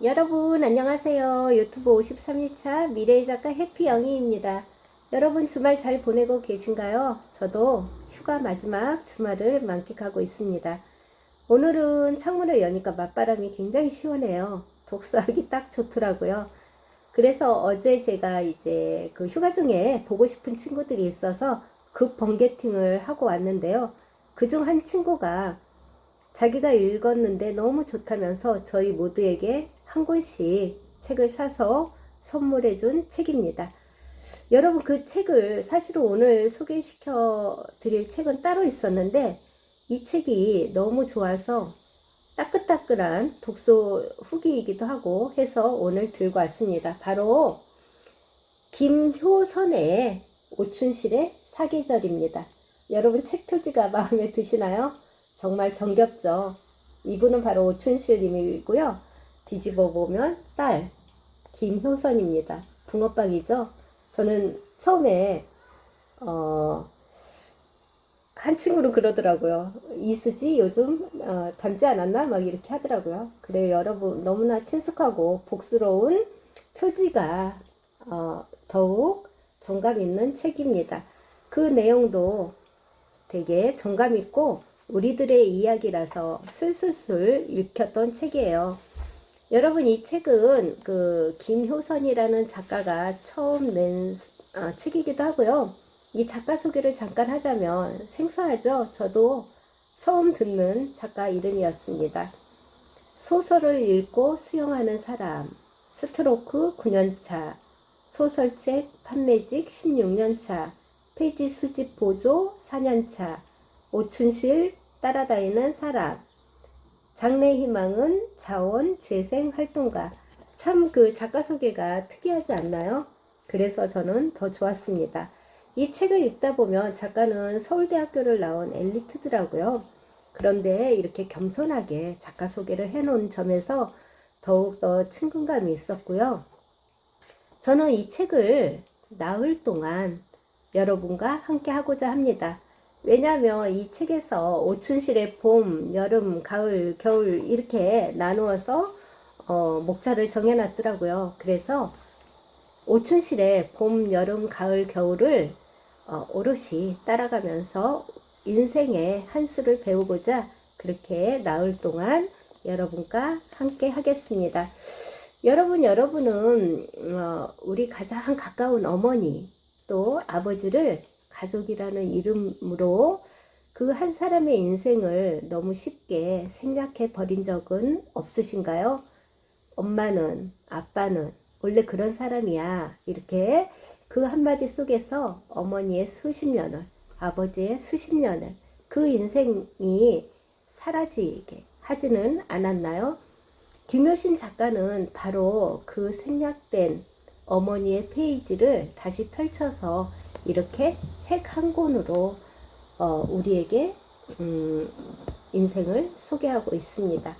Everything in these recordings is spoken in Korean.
여러분 안녕하세요. 유튜브 53일차 미래의 작가 해피영희입니다. 여러분 주말 잘 보내고 계신가요? 저도 휴가 마지막 주말을 만끽하고 있습니다. 오늘은 창문을 여니까 맞바람이 굉장히 시원해요. 독서하기 딱 좋더라고요. 그래서 어제 제가 이제 그 휴가 중에 보고 싶은 친구들이 있어서 급 번개팅을 하고 왔는데요. 그중 한 친구가 자기가 읽었는데 너무 좋다면서 저희 모두에게 한 권씩 책을 사서 선물해 준 책입니다. 여러분 그 책을 사실은 오늘 소개시켜 드릴 책은 따로 있었는데 이 책이 너무 좋아서 따끈따끈한 독서 후기이기도 하고 해서 오늘 들고 왔습니다. 바로 김효선의 오춘실의 사계절입니다. 여러분 책 표지가 마음에 드시나요? 정말 정겹죠. 이분은 바로 오춘실님이고요. 뒤집어 보면 딸 김효선입니다. 붕어빵이죠. 저는 처음에 한 친구는 그러더라고요. 이수지 요즘 닮지 않았나? 막 이렇게 하더라고요. 그래요. 여러분 너무나 친숙하고 복스러운 표지가 더욱 정감 있는 책입니다. 그 내용도 되게 정감 있고 우리들의 이야기라서 술술술 읽혔던 책이에요. 여러분 이 책은 그 김효선이라는 작가가 처음 낸 책이기도 하고요. 이 작가 소개를 잠깐 하자면 생소하죠? 저도 처음 듣는 작가 이름이었습니다. 소설을 읽고 수용하는 사람, 스트로크 9년차, 소설책 판매직 16년차, 페이지 수집 보조 4년차, 오춘실 따라다니는 사람, 장래희망은 자원 재생 활동가. 참 그 작가 소개가 특이하지 않나요? 그래서 저는 더 좋았습니다. 이 책을 읽다 보면 작가는 서울대학교를 나온 엘리트더라고요. 그런데 이렇게 겸손하게 작가 소개를 해놓은 점에서 더욱더 친근감이 있었고요. 저는 이 책을 나흘 동안 여러분과 함께 하고자 합니다. 왜냐하면 이 책에서 오춘실의 봄, 여름, 가을, 겨울 이렇게 나누어서 목차를 정해놨더라고요. 그래서 오춘실의 봄, 여름, 가을, 겨울을 오롯이 따라가면서 인생의 한 수를 배우고자 그렇게 나흘 동안 여러분과 함께 하겠습니다. 여러분은 우리 가장 가까운 어머니 또 아버지를 가족이라는 이름으로 그 한 사람의 인생을 너무 쉽게 생략해 버린 적은 없으신가요? 엄마는, 아빠는 원래 그런 사람이야. 이렇게 그 한마디 속에서 어머니의 수십 년을, 아버지의 수십 년을 그 인생이 사라지게 하지는 않았나요? 김효신 작가는 바로 그 생략된 어머니의 페이지를 다시 펼쳐서 이렇게 책 한 권으로 우리에게 인생을 소개하고 있습니다.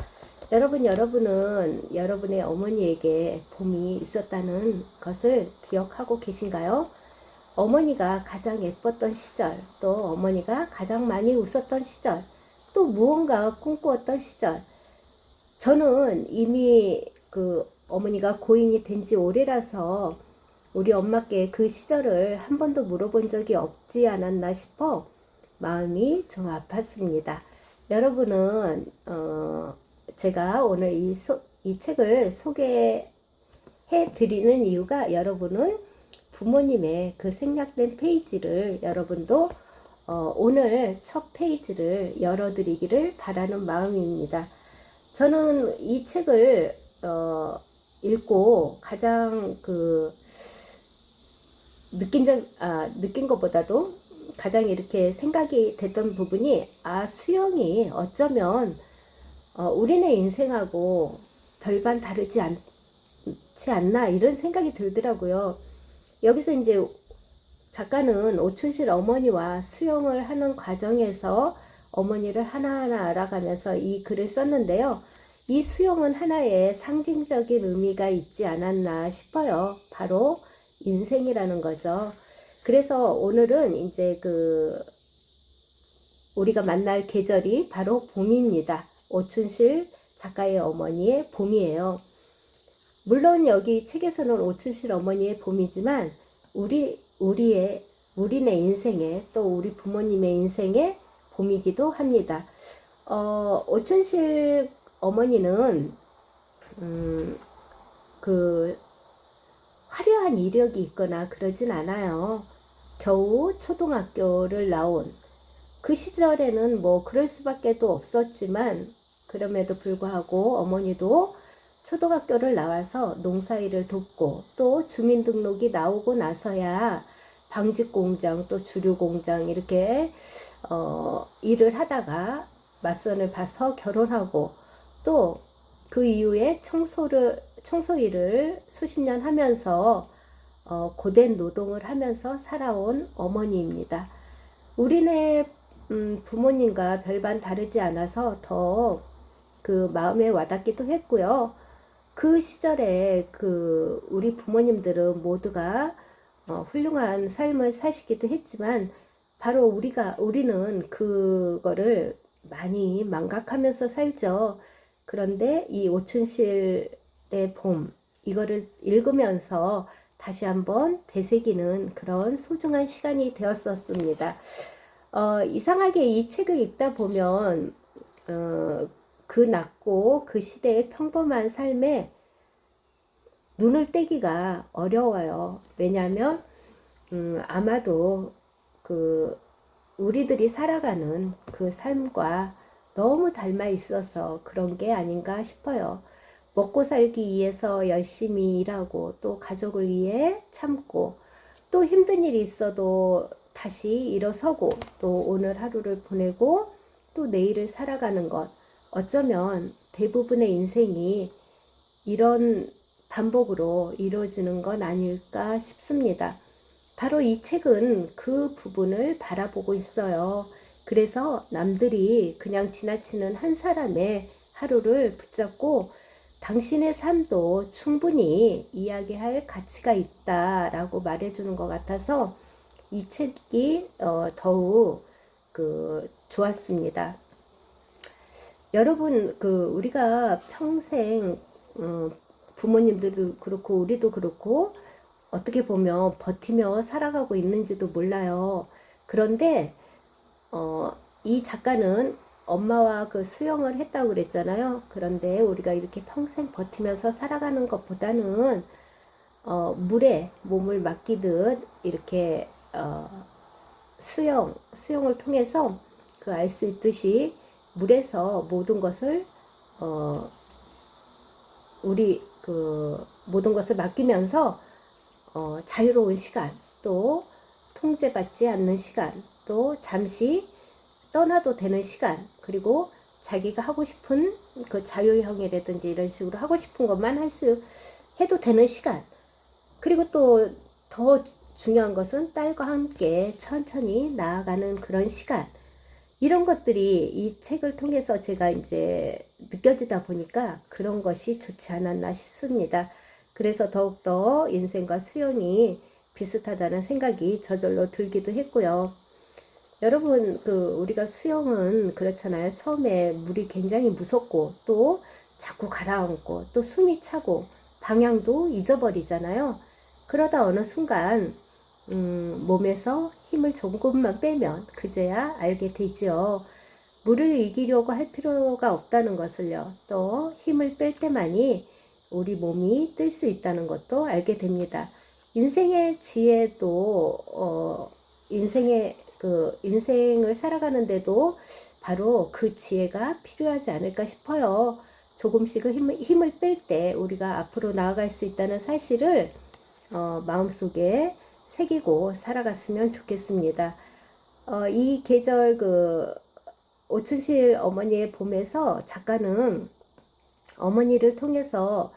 여러분은 여러분의 어머니에게 봄이 있었다는 것을 기억하고 계신가요? 어머니가 가장 예뻤던 시절, 또 어머니가 가장 많이 웃었던 시절, 또 무언가 꿈꾸었던 시절. 저는 이미 그 어머니가 고인이 된 지 오래라서 우리 엄마께 그 시절을 한 번도 물어본 적이 없지 않았나 싶어 마음이 좀 아팠습니다. 여러분은 제가 오늘 이 책을 소개해 드리는 이유가 여러분은 부모님의 그 생략된 페이지를 여러분도 오늘 첫 페이지를 열어드리기를 바라는 마음입니다. 저는 이 책을 읽고 가장 느낀 것보다도 가장 이렇게 생각이 됐던 부분이 수영이 어쩌면 우리네 인생하고 별반 다르지 않지 않나 이런 생각이 들더라고요. 여기서 이제 작가는 오춘실 어머니와 수영을 하는 과정에서 어머니를 하나하나 알아가면서 이 글을 썼는데요. 이 수영은 하나의 상징적인 의미가 있지 않았나 싶어요. 바로 인생이라는 거죠. 그래서 오늘은 이제 우리가 만날 계절이 바로 봄입니다. 오춘실 작가의 어머니의 봄이에요. 물론 여기 책에서는 오춘실 어머니의 봄이지만 우리네 인생에 또 우리 부모님의 인생의 봄이기도 합니다. 오춘실 어머니는 그 화려한 이력이 있거나 그러진 않아요. 겨우 초등학교를 나온 그 시절에는 뭐 그럴 수밖에 도 없었지만 그럼에도 불구하고 어머니도 초등학교를 나와서 농사일을 돕고 또 주민등록이 나오고 나서야 방직공장 또 주류공장 이렇게 일을 하다가 맞선을 봐서 결혼하고 또 그 이후에 청소 일을 수십 년 하면서 고된 노동을 하면서 살아온 어머니입니다. 우리네 부모님과 별반 다르지 않아서 더 그 마음에 와닿기도 했고요. 그 시절에 그 우리 부모님들은 모두가 훌륭한 삶을 사시기도 했지만 바로 우리는 그거를 많이 망각하면서 살죠. 그런데 이 오춘실의 봄 이거를 읽으면서 다시 한번 되새기는 그런 소중한 시간이 되었었습니다. 이상하게 이 책을 읽다 보면 그 낮고 그 시대의 평범한 삶에 눈을 떼기가 어려워요. 왜냐하면 아마도 그 우리들이 살아가는 그 삶과 너무 닮아 있어서 그런 게 아닌가 싶어요. 먹고 살기 위해서 열심히 일하고 또 가족을 위해 참고 또 힘든 일이 있어도 다시 일어서고 또 오늘 하루를 보내고 또 내일을 살아가는 것. 어쩌면 대부분의 인생이 이런 반복으로 이루어지는 건 아닐까 싶습니다. 바로 이 책은 그 부분을 바라보고 있어요. 그래서 남들이 그냥 지나치는 한 사람의 하루를 붙잡고 당신의 삶도 충분히 이야기할 가치가 있다라고 말해주는 것 같아서 이 책이 더욱 좋았습니다. 여러분, 우리가 평생 부모님들도 그렇고 우리도 그렇고 어떻게 보면 버티며 살아가고 있는지도 몰라요. 그런데 이 작가는 엄마와 그 수영을 했다고 그랬잖아요. 그런데 우리가 이렇게 평생 버티면서 살아가는 것보다는 물에 몸을 맡기듯 이렇게 수영을 통해서 알 수 있듯이 물에서 모든 것을 우리 모든 것을 맡기면서 자유로운 시간, 또 통제받지 않는 시간, 또 잠시 떠나도 되는 시간, 그리고 자기가 하고 싶은 그 자유형이라든지 이런 식으로 하고 싶은 것만 해도 되는 시간, 그리고 또 더 중요한 것은 딸과 함께 천천히 나아가는 그런 시간, 이런 것들이 이 책을 통해서 제가 이제 느껴지다 보니까 그런 것이 좋지 않았나 싶습니다. 그래서 더욱더 인생과 수영이 비슷하다는 생각이 저절로 들기도 했고요. 여러분, 우리가 수영은 그렇잖아요. 처음에 물이 굉장히 무섭고 또 자꾸 가라앉고 또 숨이 차고 방향도 잊어버리잖아요. 그러다 어느 순간 몸에서 힘을 조금만 빼면 그제야 알게 되지요. 물을 이기려고 할 필요가 없다는 것을요. 또 힘을 뺄 때만이 우리 몸이 뜰 수 있다는 것도 알게 됩니다. 인생의 지혜도 인생을 살아가는데도 바로 그 지혜가 필요하지 않을까 싶어요. 조금씩은 힘을 뺄 때 우리가 앞으로 나아갈 수 있다는 사실을 마음속에 새기고 살아갔으면 좋겠습니다. 이 계절 오춘실 어머니의 봄에서 작가는 어머니를 통해서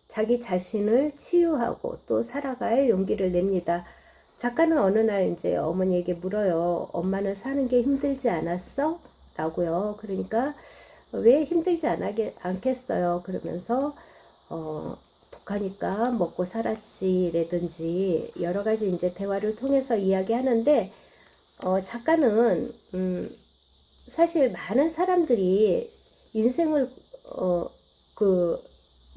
자기 자신을 치유하고 또 살아갈 용기를 냅니다. 작가는 어느 날 이제 어머니에게 물어요. 엄마는 사는 게 힘들지 않았어? 라고요. 그러니까 왜 힘들지 않겠어요? 그러면서 독하니까 먹고 살았지 라든지 여러 가지 이제 대화를 통해서 이야기하는데 작가는 사실 많은 사람들이 인생을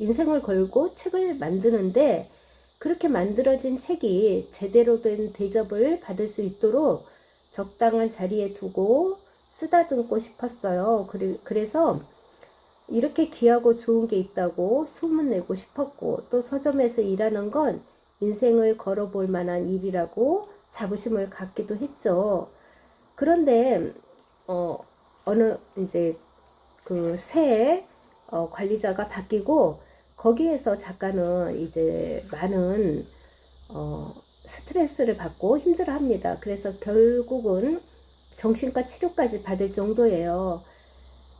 인생을 걸고 책을 만드는데 그렇게 만들어진 책이 제대로 된 대접을 받을 수 있도록 적당한 자리에 두고 쓰다듬고 싶었어요. 그래서 이렇게 귀하고 좋은 게 있다고 소문내고 싶었고, 또 서점에서 일하는 건 인생을 걸어볼 만한 일이라고 자부심을 갖기도 했죠. 그런데 어느 이제 그 새 관리자가 바뀌고, 거기에서 작가는 이제 많은 스트레스를 받고 힘들어합니다. 그래서 결국은 정신과 치료까지 받을 정도예요.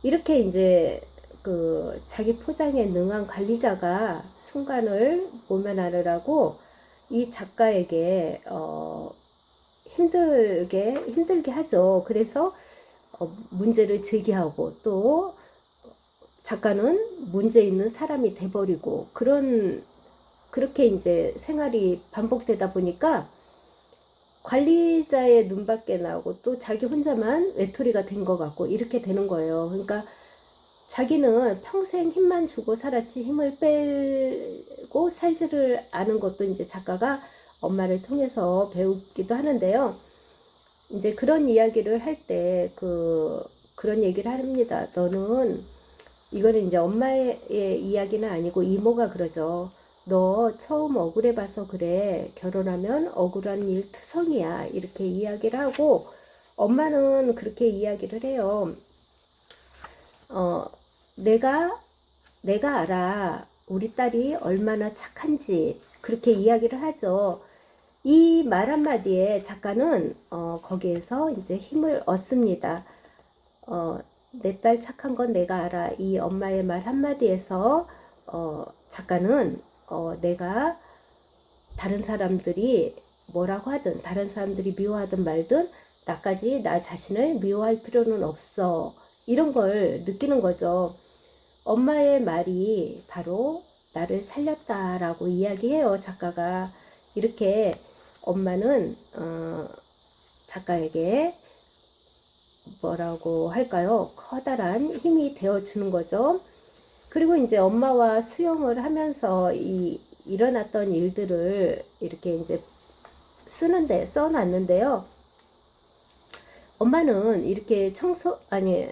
이렇게 이제 그 자기 포장에 능한 관리자가 순간을 모면하느라고 이 작가에게 힘들게 하죠. 그래서 문제를 제기하고, 또 작가는 문제 있는 사람이 돼버리고, 그렇게 이제 생활이 반복되다 보니까 관리자의 눈밖에 나오고, 또 자기 혼자만 외톨이가 된 것 같고, 이렇게 되는 거예요. 그러니까 자기는 평생 힘만 주고 살았지 힘을 빼고 살지를 않은 것도 이제 작가가 엄마를 통해서 배우기도 하는데요. 이제 그런 이야기를 할 때 그런 얘기를 합니다. 너는, 이거는 이제 엄마의 이야기는 아니고 이모가 그러죠. 너 처음 억울해 봐서 그래. 결혼하면 억울한 일 투성이야. 이렇게 이야기를 하고, 엄마는 그렇게 이야기를 해요. 내가 알아. 우리 딸이 얼마나 착한지. 그렇게 이야기를 하죠. 이 말 한마디에 작가는 거기에서 이제 힘을 얻습니다. 내 딸 착한 건 내가 알아. 이 엄마의 말 한마디에서 작가는 내가 다른 사람들이 뭐라고 하든, 다른 사람들이 미워하든 말든 나까지 나 자신을 미워할 필요는 없어. 이런 걸 느끼는 거죠. 엄마의 말이 바로 나를 살렸다라고 이야기해요, 작가가. 이렇게 엄마는 작가에게 뭐라고 할까요? 커다란 힘이 되어주는 거죠. 그리고 이제 엄마와 수영을 하면서 일어났던 일들을 이렇게 이제 써놨는데요. 엄마는 이렇게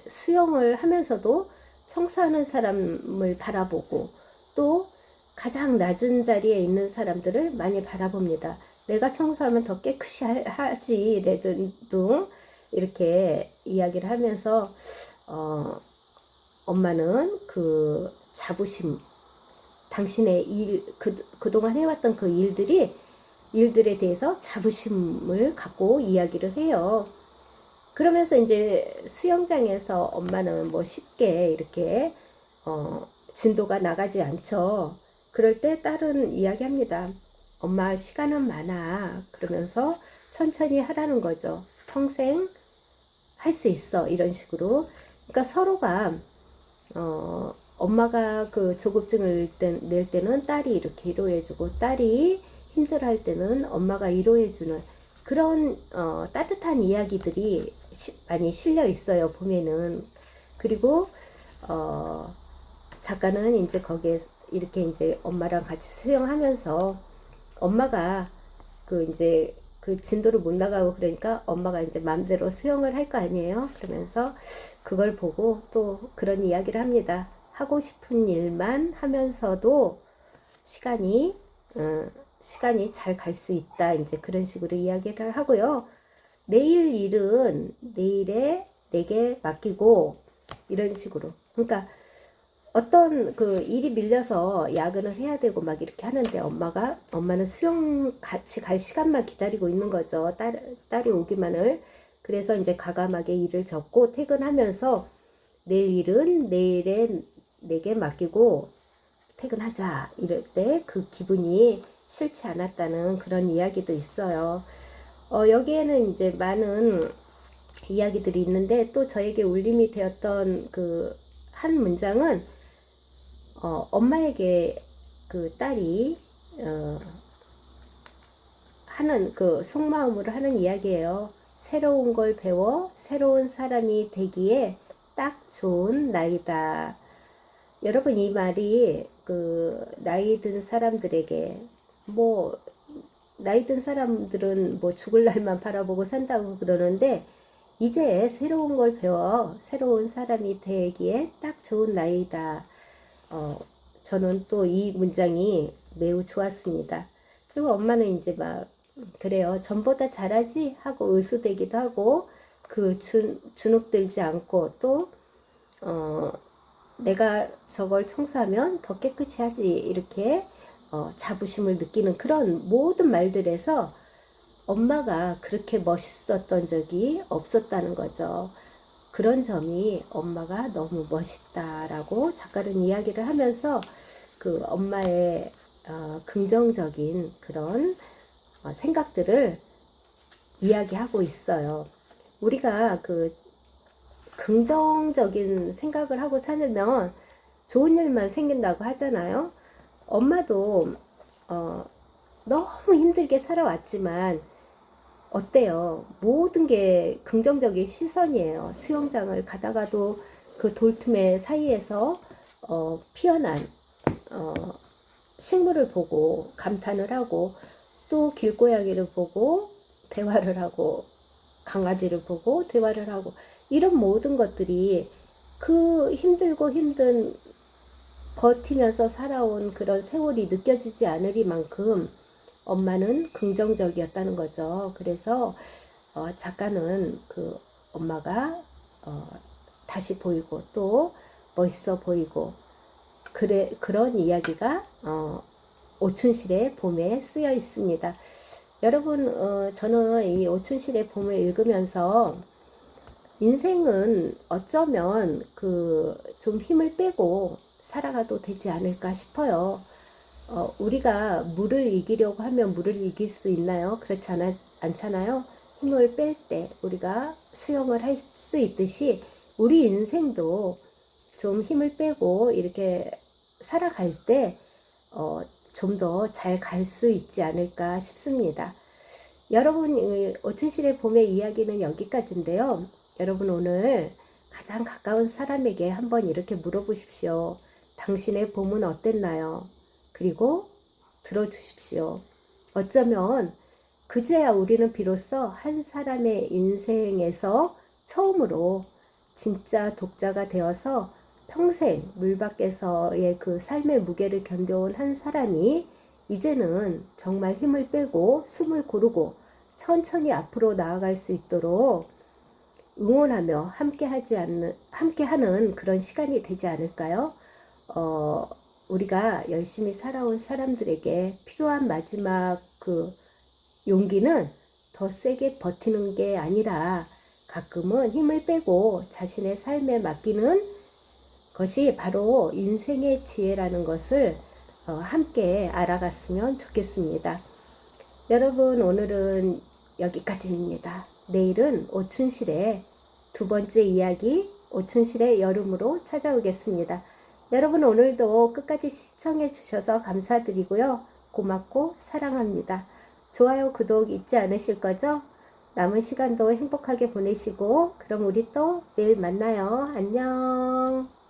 수영을 하면서도 청소하는 사람을 바라보고, 또 가장 낮은 자리에 있는 사람들을 많이 바라봅니다. 내가 청소하면 더 깨끗이 하지, 등 이렇게 이야기를 하면서 엄마는 그 자부심, 당신의 그동안 해왔던 그 일들에 대해서 자부심을 갖고 이야기를 해요. 그러면서 이제 수영장에서 엄마는 뭐 쉽게 이렇게 진도가 나가지 않죠. 그럴 때 딸은 이야기합니다. 엄마, 시간은 많아. 그러면서 천천히 하라는 거죠. 평생 할 수 있어. 이런 식으로. 그러니까 서로가 엄마가 그 조급증을 낼 때는 딸이 이렇게 위로해주고, 딸이 힘들어할 때는 엄마가 위로해주는 그런 따뜻한 이야기들이 많이 실려 있어요, 보면은. 그리고 작가는 이제 거기에 이렇게 이제 엄마랑 같이 수영하면서, 엄마가 이제 그 진도를 못 나가고 그러니까 엄마가 이제 마음대로 수영을 할 거 아니에요. 그러면서 그걸 보고 또 그런 이야기를 합니다. 하고 싶은 일만 하면서도 시간이 잘 갈 수 있다. 이제 그런 식으로 이야기를 하고요. 내일 일은 내일에 내게 맡기고, 이런 식으로. 그러니까 어떤 그 일이 밀려서 야근을 해야 되고 막 이렇게 하는데, 엄마는 수영 같이 갈 시간만 기다리고 있는 거죠. 딸이 오기만을. 그래서 이제 과감하게 일을 접고 퇴근하면서 내일 일은 내일에 내게 맡기고 퇴근하자. 이럴 때 그 기분이 싫지 않았다는 그런 이야기도 있어요. 여기에는 이제 많은 이야기들이 있는데, 또 저에게 울림이 되었던 그 한 문장은 엄마에게 그 딸이 하는 그 속마음으로 하는 이야기예요. 새로운 걸 배워 새로운 사람이 되기에 딱 좋은 나이다. 여러분, 이 말이 그 나이 든 사람들에게, 뭐 나이 든 사람들은 뭐 죽을 날만 바라보고 산다고 그러는데, 이제 새로운 걸 배워 새로운 사람이 되기에 딱 좋은 나이다. 저는 또 이 문장이 매우 좋았습니다. 그리고 엄마는 이제 막 그래요. 전보다 잘하지 하고 으스대기도 하고, 그 주눅 들지 않고, 또 내가 저걸 청소하면 더 깨끗이 하지, 이렇게 자부심을 느끼는 그런 모든 말들에서 엄마가 그렇게 멋있었던 적이 없었다는 거죠. 그런 점이 엄마가 너무 멋있다라고 작가는 이야기를 하면서 그 엄마의 긍정적인 그런 생각들을 이야기하고 있어요. 우리가 그 긍정적인 생각을 하고 살면 좋은 일만 생긴다고 하잖아요. 엄마도 너무 힘들게 살아왔지만 어때요? 모든 게 긍정적인 시선이에요. 수영장을 가다가도 그 돌틈의 사이에서 피어난 식물을 보고 감탄을 하고, 또 길고양이를 보고 대화를 하고, 강아지를 보고 대화를 하고, 이런 모든 것들이 그 힘들고 힘든 버티면서 살아온 그런 세월이 느껴지지 않으리만큼 엄마는 긍정적이었다는 거죠. 그래서 작가는 그 엄마가 다시 보이고 또 멋있어 보이고, 그런 이야기가 오춘실의 봄에 쓰여 있습니다. 여러분, 저는 이 오춘실의 봄을 읽으면서 인생은 어쩌면 그 좀 힘을 빼고 살아가도 되지 않을까 싶어요. 우리가 물을 이기려고 하면 물을 이길 수 있나요? 그렇지 않잖아요. 힘을 뺄 때 우리가 수영을 할 수 있듯이 우리 인생도 좀 힘을 빼고 이렇게 살아갈 때 좀 더 잘 갈 수 있지 않을까 싶습니다. 여러분, 오춘실의 봄의 이야기는 여기까지인데요. 여러분, 오늘 가장 가까운 사람에게 한번 이렇게 물어보십시오. 당신의 봄은 어땠나요? 그리고 들어주십시오. 어쩌면 그제야 우리는 비로소 한 사람의 인생에서 처음으로 진짜 독자가 되어서 평생 물 밖에서의 그 삶의 무게를 견뎌온 한 사람이 이제는 정말 힘을 빼고 숨을 고르고 천천히 앞으로 나아갈 수 있도록 응원하며 함께하는 그런 시간이 되지 않을까요? 우리가 열심히 살아온 사람들에게 필요한 마지막 그 용기는 더 세게 버티는 게 아니라 가끔은 힘을 빼고 자신의 삶에 맡기는 것이 바로 인생의 지혜라는 것을 함께 알아갔으면 좋겠습니다. 여러분, 오늘은 여기까지입니다. 내일은 오춘실의 두 번째 이야기, 오춘실의 여름으로 찾아오겠습니다. 여러분, 오늘도 끝까지 시청해 주셔서 감사드리고요. 고맙고 사랑합니다. 좋아요, 구독 잊지 않으실 거죠? 남은 시간도 행복하게 보내시고, 그럼 우리 또 내일 만나요. 안녕.